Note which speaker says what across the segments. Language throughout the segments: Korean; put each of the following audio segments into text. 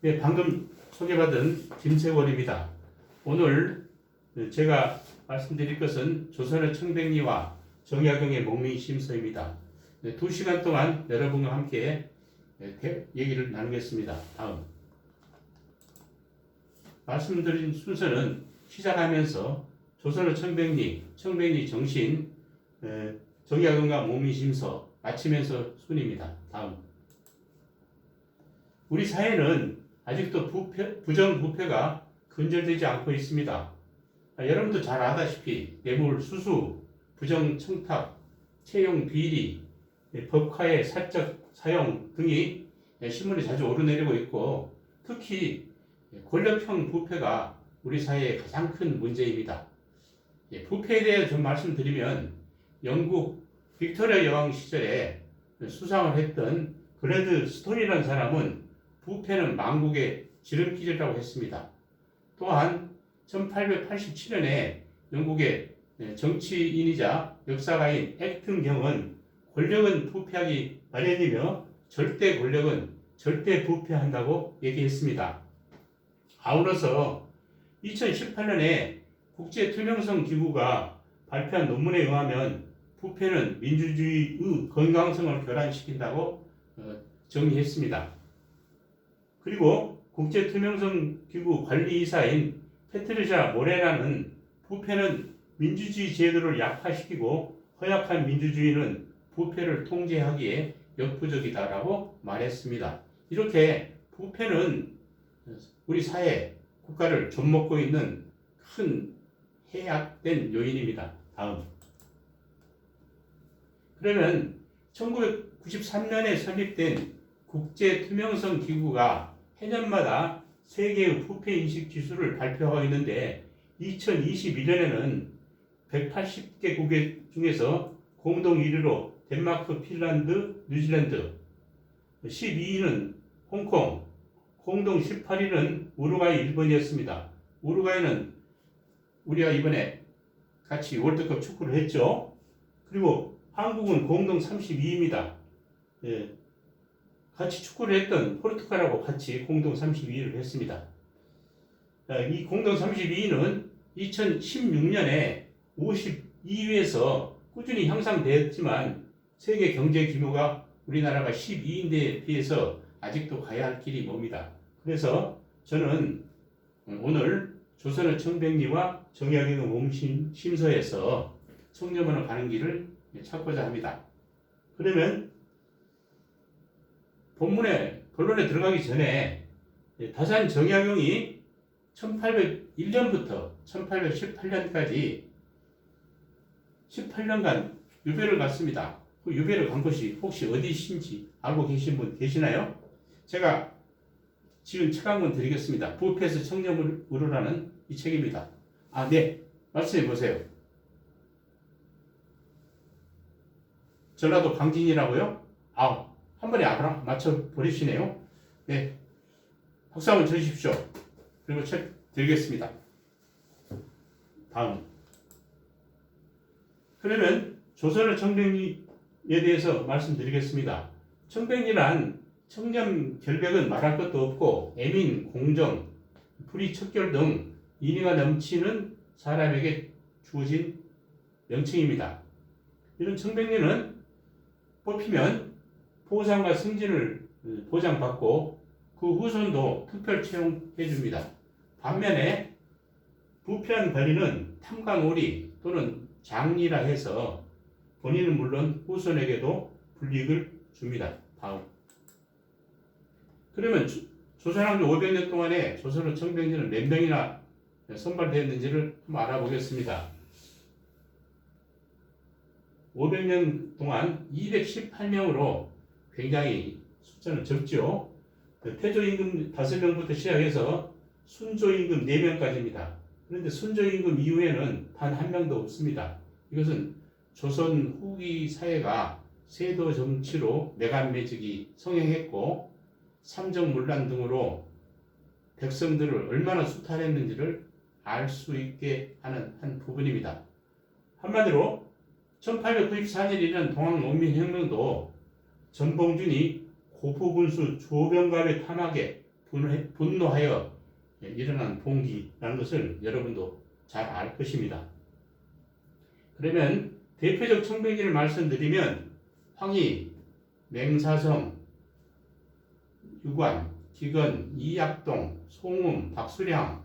Speaker 1: 네, 방금 소개받은 김세월입니다. 오늘 제가 말씀드릴 것은 조선의 청백리와 정약용의 목민심서입니다. 네, 2시간 동안 여러분과 함께 얘기를 나누겠습니다. 다음. 말씀드린 순서는 시작하면서 조선의 청백리, 청백리 정신, 정약용과 목민심서 마치면서 순입니다. 다음. 우리 사회는 아직도 부정부패가 근절되지 않고 있습니다. 여러분도 잘 아다시피 뇌물 수수, 부정청탁, 채용 비리, 법화의 사적 사용 등이 신문에 자주 오르내리고 있고, 특히 권력형 부패가 우리 사회의 가장 큰 문제입니다. 부패에 대해 좀 말씀드리면, 영국 빅토리아 여왕 시절에 수상을 했던 글래드 스톤이라는 사람은 부패는 망국의 지름길이라고 했습니다. 또한 1887년에 영국의 정치인이자 역사가인 액튼 경은 권력은 부패하기 마련이며 절대 권력은 절대 부패한다고 얘기했습니다. 아울러서 2018년에 국제투명성기구가 발표한 논문에 의하면 부패는 민주주의의 건강성을 교란시킨다고 정의했습니다. 그리고 국제투명성기구 관리이사인 패트리샤 모레나는 부패는 민주주의 제도를 약화시키고 허약한 민주주의는 부패를 통제하기에 역부족이다라고 말했습니다. 이렇게 부패는 우리 사회, 국가를 좀먹고 있는 큰 해악된 요인입니다. 다음. 그러면 1993년에 설립된 국제투명성기구가 해년마다 세계의 부패인식 지수를 발표하고 있는데 2021년에는 180개국 중에서 공동 1위로 덴마크, 핀란드, 뉴질랜드, 12위는 홍콩, 공동 18위는 우루과이, 일본이었습니다. 우루과이는 우리가 이번에 같이 월드컵 축구를 했죠. 그리고 한국은 공동 32위입니다. 같이 축구를 했던 포르투갈하고 같이 공동 32위를 했습니다. 이 공동 32위는 2016년에 52위에서 꾸준히 향상되었지만 세계 경제 규모가 우리나라가 12위인데에 비해서 아직도 가야 할 길이 멉니다. 그래서 저는 오늘 조선의 청백리와 정약용의 목민심서에서 청렴으로 가는 길을 찾고자 합니다. 그러면 본론에 들어가기 전에 다산 정약용이 1801년부터 1818년까지 18년간 유배를 갔습니다. 그 유배를 간 곳이 혹시 어디신지 알고 계신 분 계시나요? 제가 지금 책 한 권 드리겠습니다. 부패에서 청렴으로라는 이 책입니다. 네. 말씀해 보세요. 전라도 강진이라고요? 한 번에 맞춰버리시네요. 네. 박수 한번 쳐주십시오. 그리고 책 드리겠습니다. 다음. 그러면 조선의 청백리에 대해서 말씀드리겠습니다. 청백리란 청렴 결백은 말할 것도 없고 애민, 공정, 불의, 척결 등 인의가 넘치는 사람에게 주어진 명칭입니다. 이런 청백리는 뽑히면 보상과 승진을 보장받고 그 후손도 특별 채용해 줍니다. 반면에 부패한 관리는 탐관오리 또는 장리라 해서 본인은 물론 후손에게도 불이익을 줍니다. 다음. 그러면 조선왕조 500년 동안에 조선의 청백리는 몇 명이나 선발되었는지를 한번 알아보겠습니다. 500년 동안 218명으로 굉장히 숫자는 적죠. 태조임금 5명부터 시작해서 순조임금 4명까지입니다. 그런데 순조임금 이후에는 단 1명도 없습니다. 이것은 조선 후기 사회가 세도 정치로 매간매직이 성행했고 삼정문란 등으로 백성들을 얼마나 수탈했는지를 알 수 있게 하는 한 부분입니다. 한마디로 1894년에 일어난 동학농민혁명도 전봉준이 고포군수 조병갑의 탐악에 분노하여 일어난 봉기라는 것을 여러분도 잘 알 것입니다. 그러면 대표적 청변기를 말씀드리면 황희, 맹사성, 유관, 기건, 이약동, 송음, 박수량,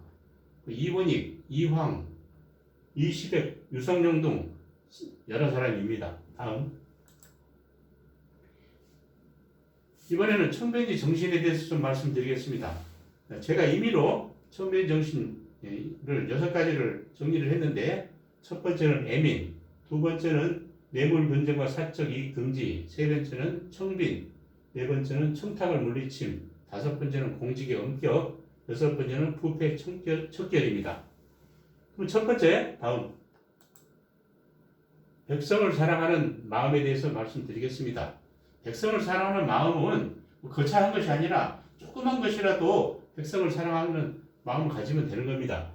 Speaker 1: 이원익, 이황, 이시백, 유성룡 등 여러 사람입니다. 다음. 이번에는 청변지 정신에 대해서 좀 말씀드리겠습니다. 제가 임의로 청변지 정신을 6가지를 정리를 했는데, 첫 번째는 애민, 두 번째는 뇌물 분쟁과 사적 이익 등지, 세 번째는 청빈, 네 번째는 청탁을 물리침, 다섯 번째는 공직의 엄격, 여섯 번째는 부패 척결입니다. 그럼 첫 번째, 다음. 백성을 사랑하는 마음에 대해서 말씀드리겠습니다. 백성을 사랑하는 마음은 거창한 것이 아니라 조그만 것이라도 백성을 사랑하는 마음을 가지면 되는 겁니다.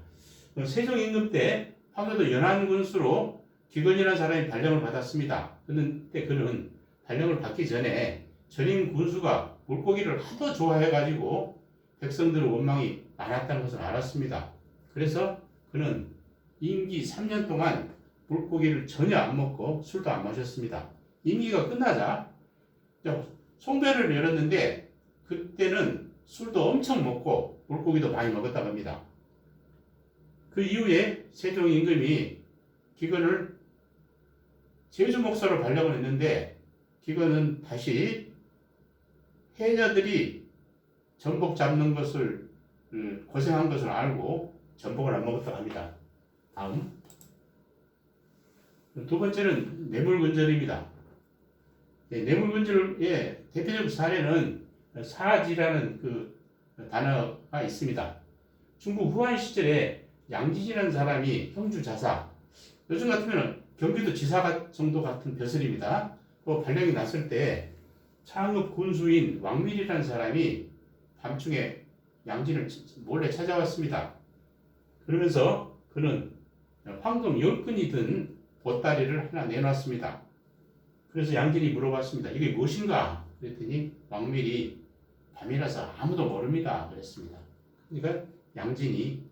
Speaker 1: 세종 임금 때 황효도 연안군수로 기건이라는 사람이 발령을 받았습니다. 그런데 그는 발령을 받기 전에 전임 군수가 물고기를 하도 좋아해가지고 백성들의 원망이 많았다는 것을 알았습니다. 그래서 그는 임기 3년 동안 물고기를 전혀 안 먹고 술도 안 마셨습니다. 임기가 끝나자 송별을 열었는데 그때는 술도 엄청 먹고 물고기도 많이 먹었다고 합니다. 그 이후에 세종 임금이 기건을 제주 목사로 발령을 했는데 기건은 다시 해녀들이 전복 잡는 것을 고생한 것을 알고 전복을 안 먹었다고 합니다. 다음. 두 번째는 뇌물근절입니다. 뇌물근절의 대표적 사례는 사지라는 그 단어가 있습니다. 중국 후한 시절에 양진이라는 사람이 형주 자사, 요즘 같으면 경기도 지사 정도 같은 벼슬입니다. 그 발령이 났을 때 창읍 군수인 왕밀이라는 사람이 밤중에 양진을 몰래 찾아왔습니다. 그러면서 그는 황금 10근이 든 보따리를 하나 내놨습니다. 그래서 양진이 물어봤습니다. 이게 무엇인가? 그랬더니 왕밀이 밤이라서 아무도 모릅니다. 그랬습니다. 그러니까 양진이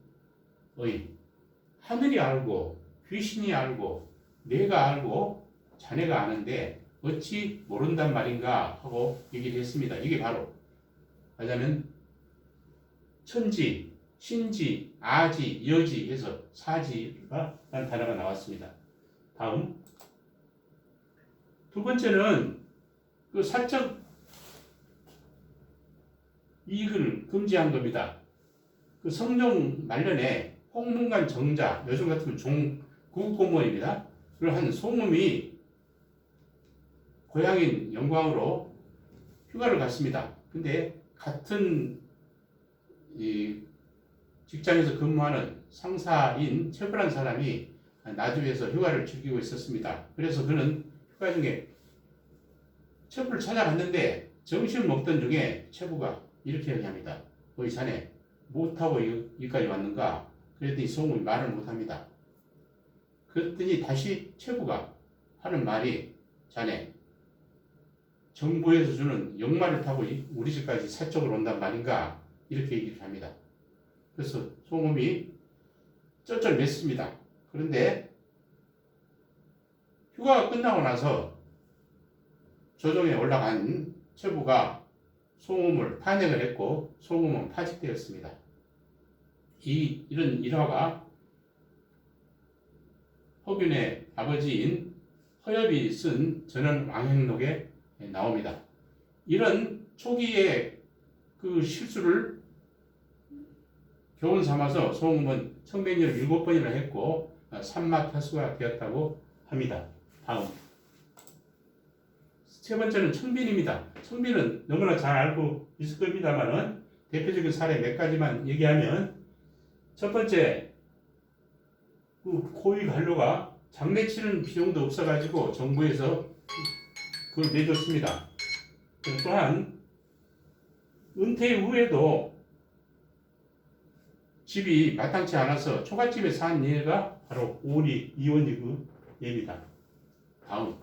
Speaker 1: 하늘이 알고 귀신이 알고 내가 알고 자네가 아는데 어찌 모른단 말인가 하고 얘기를 했습니다. 이게 바로 뭐냐면 천지, 신지, 아지, 여지 해서 사지가 라는 단어가 나왔습니다. 다음. 두 번째는 그 사적 이익을 금지한 겁니다. 그 성종 말년에 홍문관 정자, 요즘 같으면 구급공무원입니다. 그걸 한 송음이 고향인 영광으로 휴가를 갔습니다. 근데 같은 이 직장에서 근무하는 상사인 최불한 사람이 나주에서 휴가를 즐기고 있었습니다. 그래서 그는 휴가 중에 최부를 찾아갔는데 점심을 먹던 중에 최부가 이렇게 얘기합니다. 어이 자네 못하고 여기까지 왔는가? 그랬더니 송음이 말을 못합니다. 그랬더니 다시 최부가 하는 말이 자네 정부에서 주는 역마를 타고 우리 집까지 사적으로 온단 말인가? 이렇게 얘기를 합니다. 그래서 송음이 쩔쩔맸습니다. 그런데 휴가가 끝나고 나서 조정에 올라간 최부가 송음을 탄핵을 했고 송음은 파직되었습니다. 이런 일화가 허균의 아버지인 허엽이 쓴 전원왕행록에 나옵니다. 이런 초기의 그 실수를 교훈 삼아서 송음은 청변리를 7번이나 했고 산마타수가 되었다고 합니다. 다음. 세 번째는 청빈입니다. 청빈은 너무나 잘 알고 있을 겁니다만은 대표적인 사례 몇 가지만 얘기하면 첫 번째, 그 고위 관료가 장례 치는 비용도 없어가지고 정부에서 그걸 내줬습니다. 또한 은퇴 후에도 집이 마땅치 않아서 초가집에 산 예가 바로 오리 이원익의 예입니다. 다음.